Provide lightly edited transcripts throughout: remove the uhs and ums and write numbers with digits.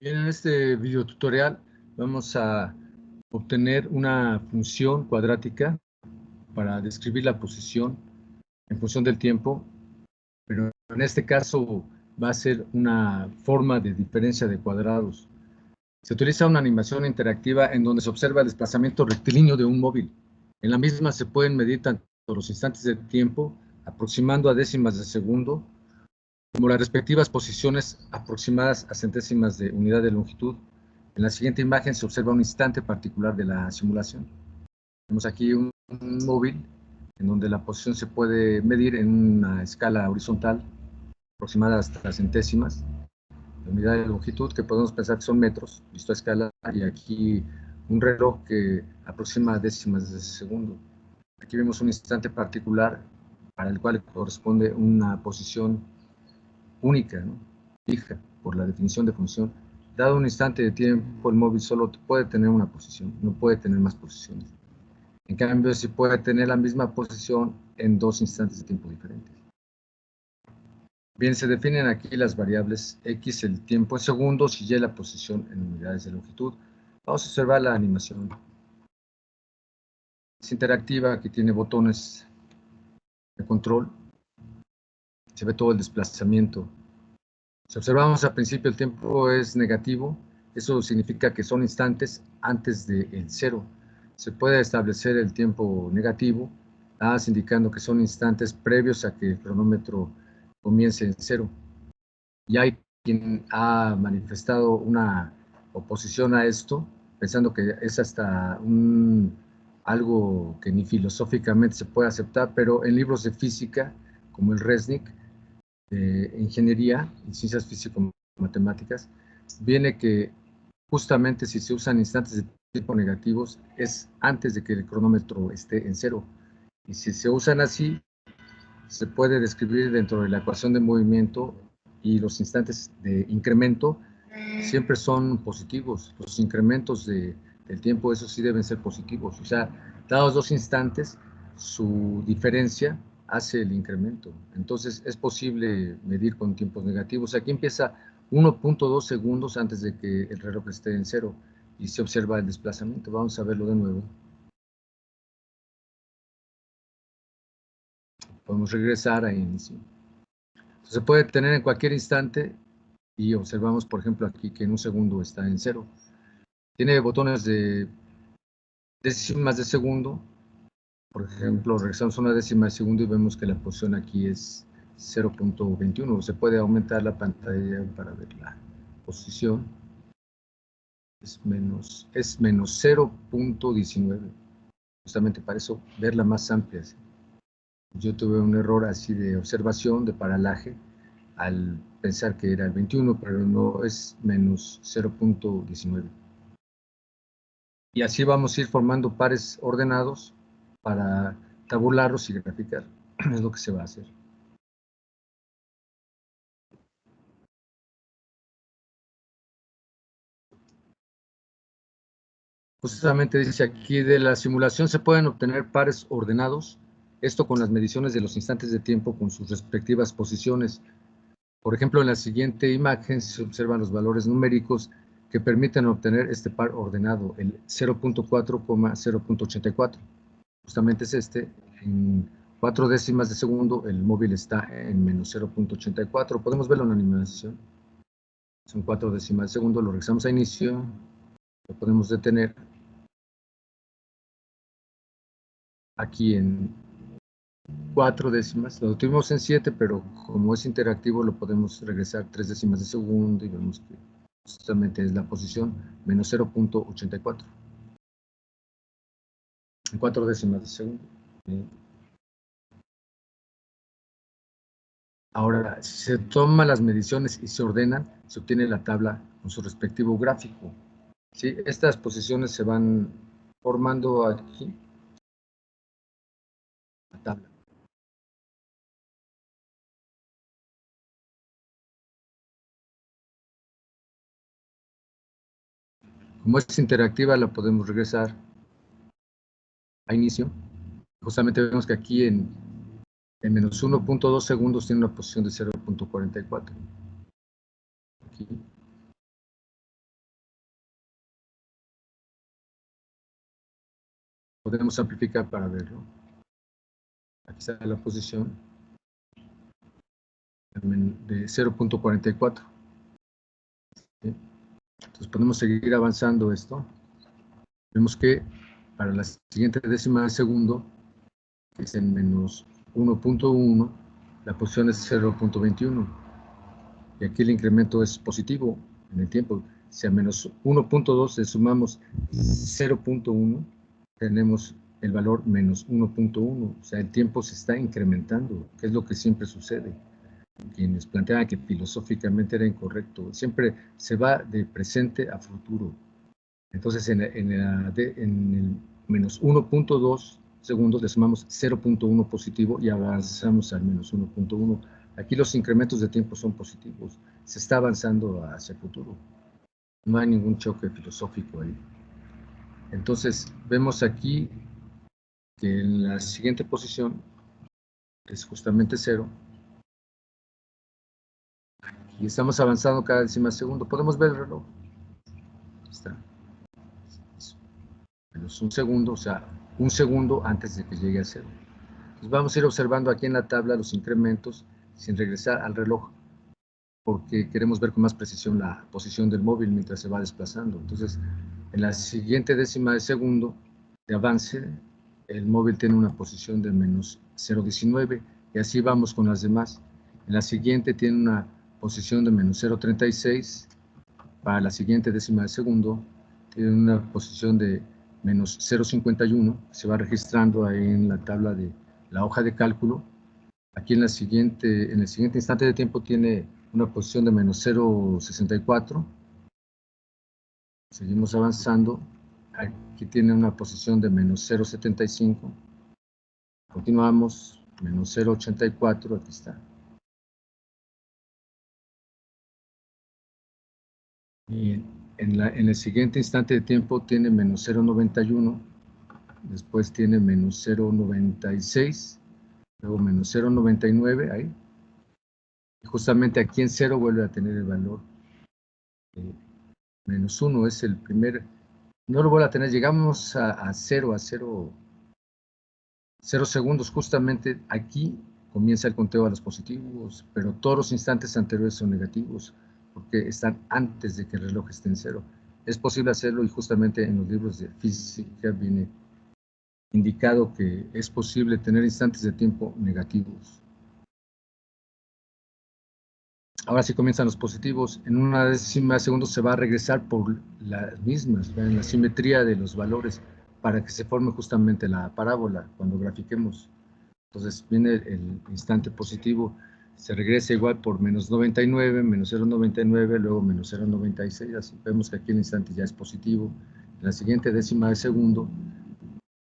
Bien, en este video tutorial vamos a obtener una función cuadrática para describir la posición en función del tiempo, pero en este caso va a ser una forma de diferencia de cuadrados. Se utiliza una animación interactiva en donde se observa el desplazamiento rectilíneo de un móvil. En la misma se pueden medir tanto los instantes de tiempo, aproximando a décimas de segundo, como las respectivas posiciones aproximadas a centésimas de unidad de longitud. En la siguiente imagen se observa un instante particular de la simulación. Tenemos aquí un móvil en donde la posición se puede medir en una escala horizontal aproximada hasta centésimas de unidad de longitud, que podemos pensar que son metros, visto a escala, y aquí un reloj que aproxima décimas de segundo. Aquí vemos un instante particular para el cual corresponde una posición única, ¿no? Fija, por la definición de función. Dado un instante de tiempo, el móvil solo puede tener una posición, no puede tener más posiciones. En cambio, sí puede tener la misma posición en dos instantes de tiempo diferentes. Bien, se definen aquí las variables x, el tiempo en segundos, y y la posición en unidades de longitud. Vamos a observar la animación. Es interactiva, aquí tiene botones de control. Se ve todo el desplazamiento. Si observamos al principio el tiempo es negativo, eso significa que son instantes antes del cero. Se puede establecer el tiempo negativo, indicando que son instantes previos a que el cronómetro comience en cero. Y hay quien ha manifestado una oposición a esto, pensando que es hasta algo que ni filosóficamente se puede aceptar, pero en libros de física, como el Resnick, de ingeniería y ciencias físico-matemáticas, viene que justamente si se usan instantes de tipo negativos es antes de que el cronómetro esté en cero. Y si se usan así, se puede describir dentro de la ecuación de movimiento, y los instantes de incremento siempre son positivos. Los incrementos del tiempo, esos sí deben ser positivos. O sea, dados dos instantes, su diferencia hace el incremento. Entonces, es posible medir con tiempos negativos. Aquí empieza 1.2 segundos antes de que el reloj esté en cero y se observa el desplazamiento. Vamos a verlo de nuevo. Podemos regresar a inicio. Se puede tener en cualquier instante y observamos, por ejemplo, aquí que en un segundo está en cero. Tiene botones de décimas de segundo. Por ejemplo, regresamos una décima de segundo y vemos que la posición aquí es 0.21. Se puede aumentar la pantalla para ver la posición. Es menos 0.19. Justamente para eso, verla más amplia. Yo tuve un error así de observación, de paralaje, al pensar que era el 21, pero no, es menos 0.19. Y así vamos a ir formando pares ordenados para tabularlos y graficar. Es lo que se va a hacer. Justamente dice aquí, de la simulación se pueden obtener pares ordenados, esto con las mediciones de los instantes de tiempo con sus respectivas posiciones. Por ejemplo, en la siguiente imagen se observan los valores numéricos que permiten obtener este par ordenado, el 0.4,0.84. Justamente es este. En 4 décimas de segundo el móvil está en menos 0.84. Podemos verlo en la animación. Son 4 décimas de segundo, lo regresamos a inicio, lo podemos detener aquí en 4 décimas. Lo tuvimos en 7, pero como es interactivo lo podemos regresar 3 décimas de segundo y vemos que justamente es la posición menos 0.84 en 4 décimas de segundo. Ahora, si se toman las mediciones y se ordenan, se obtiene la tabla con su respectivo gráfico. ¿Sí? Estas posiciones se van formando aquí, la tabla. Como es interactiva, la podemos regresar a inicio. Justamente vemos que aquí en menos 1.2 segundos tiene una posición de 0.44. Aquí. Podemos amplificar para verlo. Aquí está la posición de 0.44. ¿Sí? Entonces podemos seguir avanzando esto. Vemos que para la siguiente décima de segundo, que es en menos 1.1, la posición es 0.21. Y aquí el incremento es positivo en el tiempo. Si a menos 1.2 le sumamos 0.1, tenemos el valor menos 1.1. O sea, el tiempo se está incrementando, que es lo que siempre sucede. Quienes planteaban que filosóficamente era incorrecto, siempre se va de presente a futuro. Entonces, en el menos 1.2 segundos le sumamos 0.1 positivo y avanzamos al menos 1.1. Aquí los incrementos de tiempo son positivos. Se está avanzando hacia el futuro. No hay ningún choque filosófico ahí. Entonces, vemos aquí que en la siguiente posición es justamente 0. Y estamos avanzando cada décima segundo. Podemos ver el reloj. Está. Menos un segundo, o sea, un segundo antes de que llegue a 0. Entonces vamos a ir observando aquí en la tabla los incrementos sin regresar al reloj, porque queremos ver con más precisión la posición del móvil mientras se va desplazando. Entonces, en la siguiente décima de segundo de avance, el móvil tiene una posición de menos 0.19 y así vamos con las demás. En la siguiente tiene una posición de menos 0.36, para la siguiente décima de segundo tiene una posición de menos 0.51, se va registrando ahí en la tabla de la hoja de cálculo. Aquí en el siguiente instante de tiempo tiene una posición de menos 0.64. Seguimos avanzando. Aquí tiene una posición de menos 0.75. Continuamos, menos 0.84, aquí está. Y en el siguiente instante de tiempo tiene menos 0.91. Después tiene menos 0.96. Luego menos 0.99 ahí. Y justamente aquí en 0 vuelve a tener el valor menos 1, es el primer, no lo vuelve a tener, llegamos a 0 segundos, justamente aquí comienza el conteo a los positivos, pero todos los instantes anteriores son negativos, porque están antes de que el reloj esté en 0. Es posible hacerlo y justamente en los libros de física viene indicado que es posible tener instantes de tiempo negativos. Ahora sí comienzan los positivos. En una décima de segundo se va a regresar por las mismas, en la simetría de los valores, para que se forme justamente la parábola cuando grafiquemos. Entonces viene el instante positivo, se regresa igual por menos 99, menos 0.99, luego menos 0.96. Así vemos que aquí el instante ya es positivo. En la siguiente décima de segundo,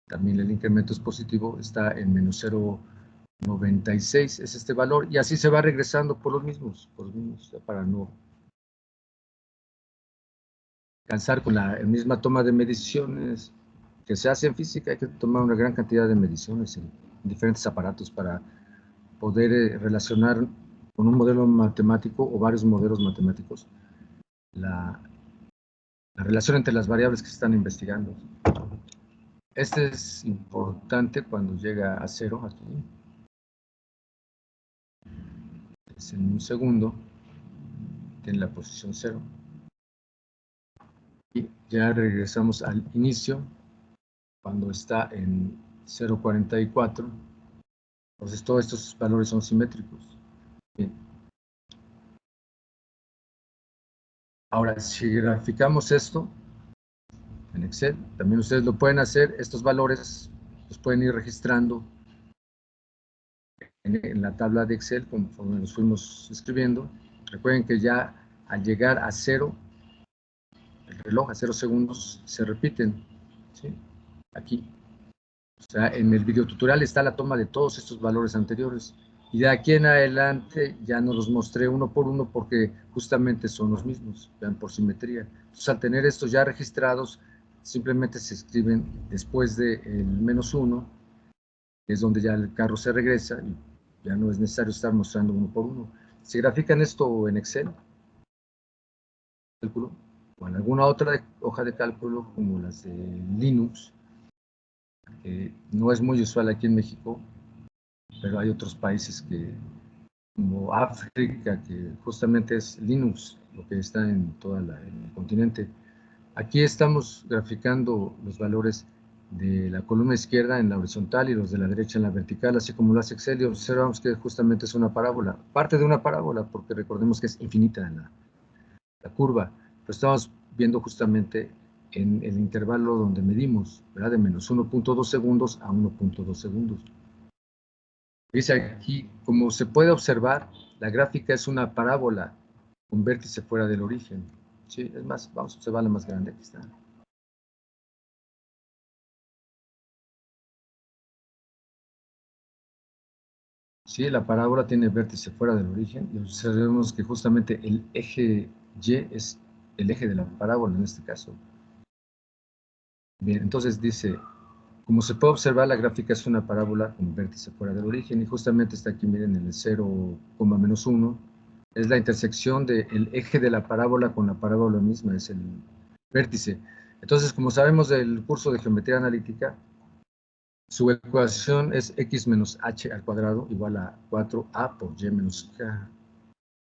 también el incremento es positivo, está en menos 0.96 es este valor, y así se va regresando por los mismos, para no cansar con la misma toma de mediciones que se hace en física. Hay que tomar una gran cantidad de mediciones en diferentes aparatos para poder relacionar con un modelo matemático o varios modelos matemáticos la relación entre las variables que se están investigando. Este es importante cuando llega a 0 aquí. Es en un segundo, tiene la posición 0. Y ya regresamos al inicio, cuando está en 0.44. Entonces todos estos valores son simétricos. Bien. Ahora, si graficamos esto en Excel, también ustedes lo pueden hacer. Estos valores los pueden ir registrando en la tabla de Excel conforme los fuimos escribiendo. Recuerden que ya al llegar a 0, el reloj a 0 segundos se repiten, ¿sí? Aquí. O sea, en el videotutorial está la toma de todos estos valores anteriores. Y de aquí en adelante ya no los mostré uno por uno porque justamente son los mismos, vean, por simetría. Entonces, al tener estos ya registrados, simplemente se escriben después del menos 1, que es donde ya el carro se regresa y ya no es necesario estar mostrando uno por uno. Si grafican esto en Excel, cálculo, o en alguna otra hoja de cálculo como las de Linux, que no es muy usual aquí en México, pero hay otros países como África, que justamente es Linux, lo que está en todo el continente. Aquí estamos graficando los valores de la columna izquierda en la horizontal y los de la derecha en la vertical, así como lo hace Excel, y observamos que justamente es una parábola, parte de una parábola, porque recordemos que es infinita en la curva. Lo estamos viendo justamente en el intervalo donde medimos, ¿verdad? De menos 1.2 segundos a 1.2 segundos. Dice aquí, como se puede observar, la gráfica es una parábola con vértice fuera del origen. Sí, es más, vamos a observar la más grande, aquí está. Sí, la parábola tiene vértice fuera del origen y observemos que justamente el eje Y es el eje de la parábola en este caso. Bien, entonces dice, como se puede observar, la gráfica es una parábola con vértice fuera del origen y justamente está aquí, miren, en el 0,-1. Es la intersección del eje de la parábola con la parábola misma, es el vértice. Entonces, como sabemos del curso de geometría analítica, su ecuación es x menos h al cuadrado igual a 4a por y menos k,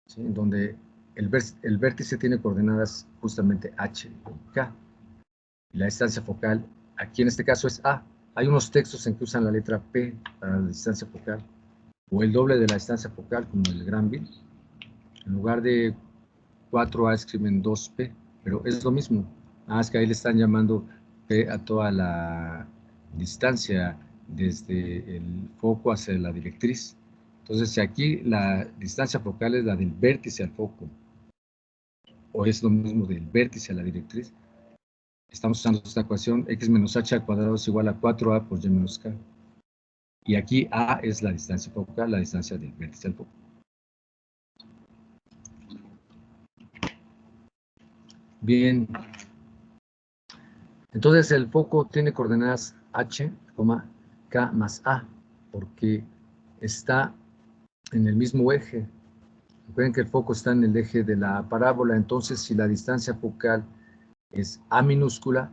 ¿sí? En donde el vértice tiene coordenadas justamente h y k. Y la distancia focal, aquí en este caso es a. Hay unos textos en que usan la letra p para la distancia focal, o el doble de la distancia focal, como el Granville. En lugar de 4a escriben 2p, pero es lo mismo. Nada más que ahí le están llamando p a toda la distancia desde el foco hacia la directriz. Entonces, si aquí la distancia focal es la del vértice al foco, o es lo mismo del vértice a la directriz, estamos usando esta ecuación, x menos h al cuadrado es igual a 4a por y menos k. Y aquí a es la distancia focal, la distancia del vértice al foco. Bien, entonces el foco tiene coordenadas h, k más a, porque está en el mismo eje. Recuerden que el foco está en el eje de la parábola, entonces si la distancia focal es a minúscula,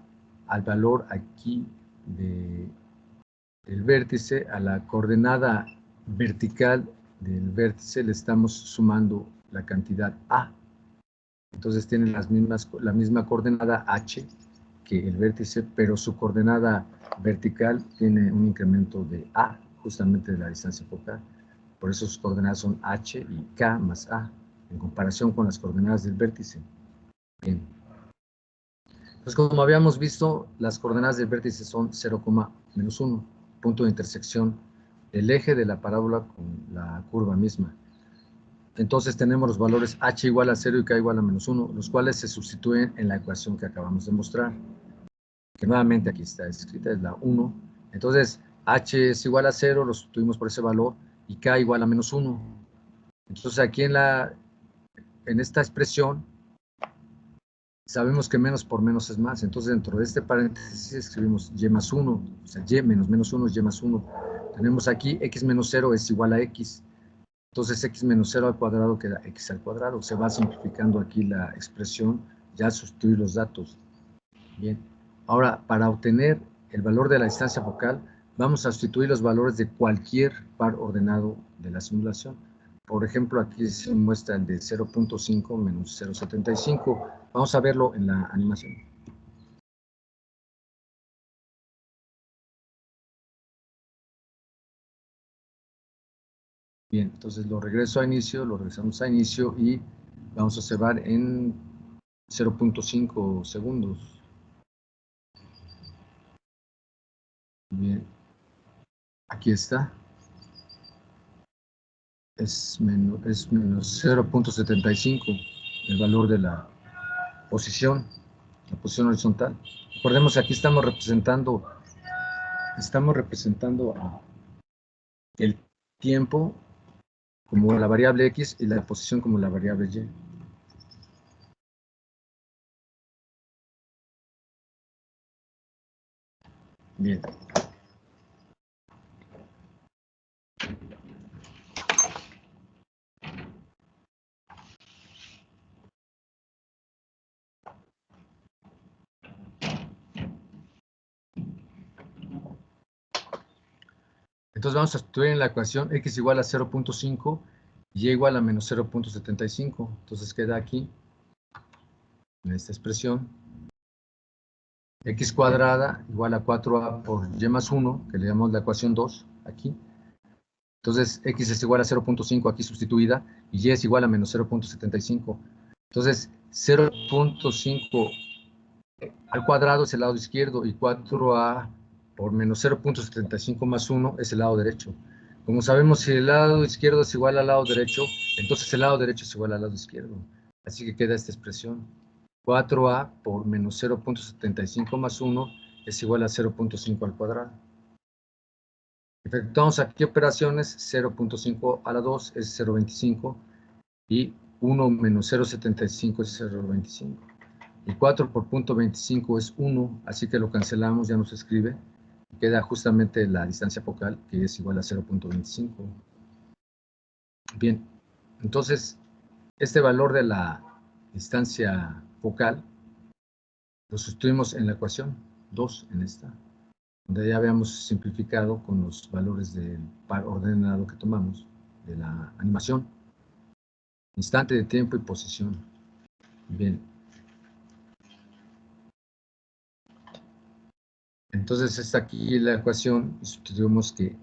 al valor aquí del vértice, a la coordenada vertical del vértice le estamos sumando la cantidad a. Entonces tienen la misma coordenada h que el vértice, pero su coordenada vertical tiene un incremento de a, justamente de la distancia focal. Por eso sus coordenadas son h y k más a, en comparación con las coordenadas del vértice. Bien. Entonces, como habíamos visto, las coordenadas del vértice son 0,-1, punto de intersección del eje de la parábola con la curva misma. Entonces tenemos los valores h igual a 0 y k igual a -1, los cuales se sustituyen en la ecuación que acabamos de mostrar, que nuevamente aquí está escrita, es la 1. Entonces, h es igual a 0, lo sustituimos por ese valor, y k igual a -1. Entonces, aquí en esta expresión, sabemos que menos por menos es más. Entonces, dentro de este paréntesis escribimos y más 1, o sea, y menos menos 1 es y más 1. Tenemos aquí x menos 0 es igual a x. Entonces, x menos 0 al cuadrado queda x al cuadrado. Se va simplificando aquí la expresión, ya sustituir los datos. Bien. Ahora, para obtener el valor de la distancia focal, vamos a sustituir los valores de cualquier par ordenado de la simulación. Por ejemplo, aquí se muestra el de 0.5 menos 0.75. Vamos a verlo en la animación. Bien, entonces lo regresamos a inicio y vamos a observar en 0.5 segundos. Bien, aquí está. Es menos 0.75 el valor de la posición horizontal. Recordemos que aquí estamos representando el tiempo como la variable x y la posición como la variable y. Bien. Entonces vamos a sustituir en la ecuación x igual a 0.5 y y igual a menos 0.75. Entonces queda aquí, en esta expresión, x cuadrada igual a 4a por y más 1, que le llamamos la ecuación 2, aquí. Entonces x es igual a 0.5 aquí sustituida, y y es igual a menos 0.75. Entonces 0.5 al cuadrado es el lado izquierdo, y 4a por menos 0.75 más 1 es el lado derecho. Como sabemos, si el lado izquierdo es igual al lado derecho, entonces el lado derecho es igual al lado izquierdo. Así que queda esta expresión. 4a por menos 0.75 más 1 es igual a 0.5 al cuadrado. Efectuamos aquí operaciones. 0.5 a la 2 es 0.25 y 1 menos 0.75 es 0.25. Y 4 por punto 25 es 1, así que lo cancelamos, ya nos escribe. Queda justamente la distancia focal, que es igual a 0.25. Bien, entonces, este valor de la distancia focal lo sustituimos en la ecuación 2, en esta, donde ya habíamos simplificado con los valores del par ordenado que tomamos, de la animación, instante de tiempo y posición. Bien. Entonces está aquí la ecuación y sustituimos que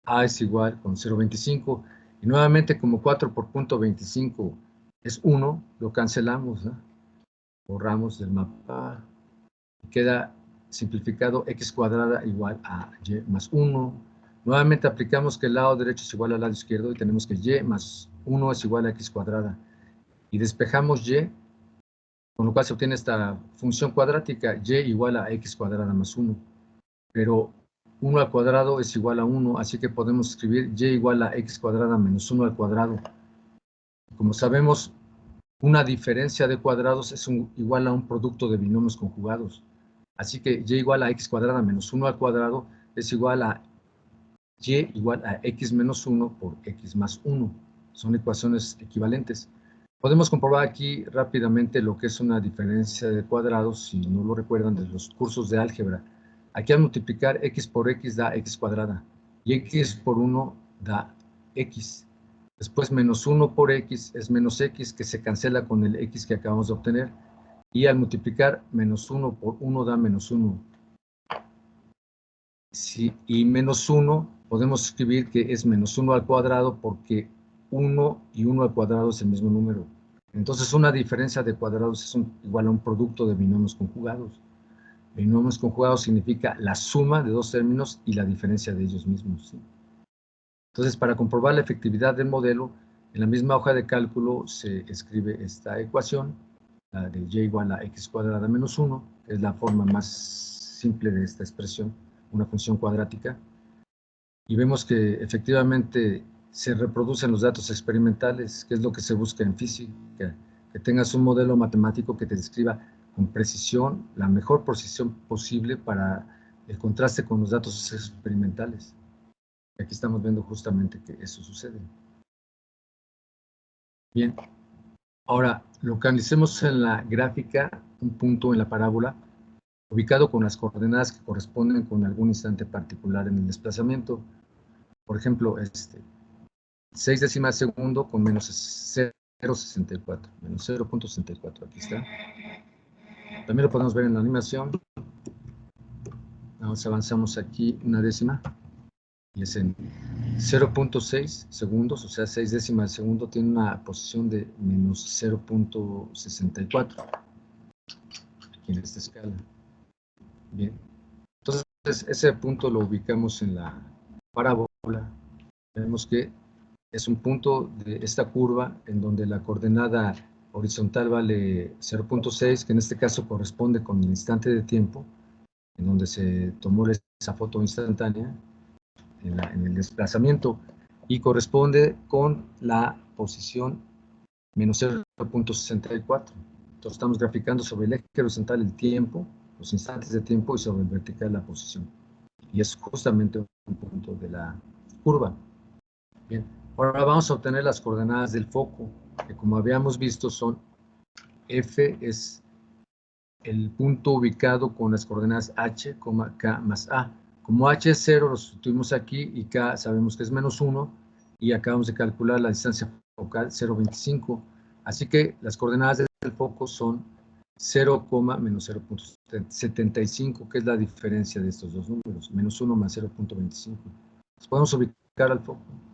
a es igual con 0.25, y nuevamente como 4 por punto 25 es 1, lo cancelamos, ¿no? Borramos del mapa y queda simplificado x cuadrada igual a y más 1. Nuevamente aplicamos que el lado derecho es igual al lado izquierdo y tenemos que y más 1 es igual a x cuadrada. Y despejamos y, con lo cual se obtiene esta función cuadrática, y igual a x cuadrada más 1. Pero 1 al cuadrado es igual a 1, así que podemos escribir y igual a x cuadrada menos 1 al cuadrado. Como sabemos, una diferencia de cuadrados es igual a un producto de binomios conjugados. Así que y igual a x cuadrada menos 1 al cuadrado es igual a y igual a x menos 1 por x más 1. Son ecuaciones equivalentes. Podemos comprobar aquí rápidamente lo que es una diferencia de cuadrados, si no lo recuerdan de los cursos de álgebra. Aquí al multiplicar x por x da x cuadrada, y x por 1 da x. Después menos 1 por x es menos x, que se cancela con el x que acabamos de obtener. Y al multiplicar menos 1 por 1 da menos 1. Sí, y menos 1 podemos escribir que es menos 1 al cuadrado, porque 1 y 1 al cuadrado es el mismo número. Entonces una diferencia de cuadrados es igual a un producto de binomios conjugados. Binomios conjugados significa la suma de dos términos y la diferencia de ellos mismos, ¿sí? Entonces, para comprobar la efectividad del modelo, en la misma hoja de cálculo se escribe esta ecuación, la de y igual a x cuadrada menos 1, que es la forma más simple de esta expresión, una función cuadrática, y vemos que efectivamente se reproducen los datos experimentales, que es lo que se busca en física, que tengas un modelo matemático que te describa con precisión, la mejor precisión posible para el contraste con los datos experimentales. Aquí estamos viendo justamente que eso sucede. Bien, ahora localicemos en la gráfica un punto en la parábola ubicado con las coordenadas que corresponden con algún instante particular en el desplazamiento. Por ejemplo, 6 décimas de segundo con menos 0.64, menos 0.64, aquí está. También lo podemos ver en la animación. Vamos, avanzamos aquí una décima, y es en 0.6 segundos, o sea, 6 décimas de segundo tiene una posición de menos 0.64, aquí en esta escala. Bien, entonces ese punto lo ubicamos en la parábola. Vemos que es un punto de esta curva en donde la coordenada horizontal vale 0.6, que en este caso corresponde con el instante de tiempo en donde se tomó esa foto instantánea en el desplazamiento, y corresponde con la posición menos 0.64. Entonces estamos graficando sobre el eje horizontal el tiempo, los instantes de tiempo, y sobre el vertical la posición. Y es justamente un punto de la curva. Bien, ahora vamos a obtener las coordenadas del foco, que como habíamos visto son F es el punto ubicado con las coordenadas H, K más A. Como h es 0, lo sustituimos aquí y k sabemos que es menos 1 y acabamos de calcular la distancia focal 0,25. Así que las coordenadas del foco son 0, menos 0,75, que es la diferencia de estos dos números, menos 1 más 0,25. Podemos ubicar al foco.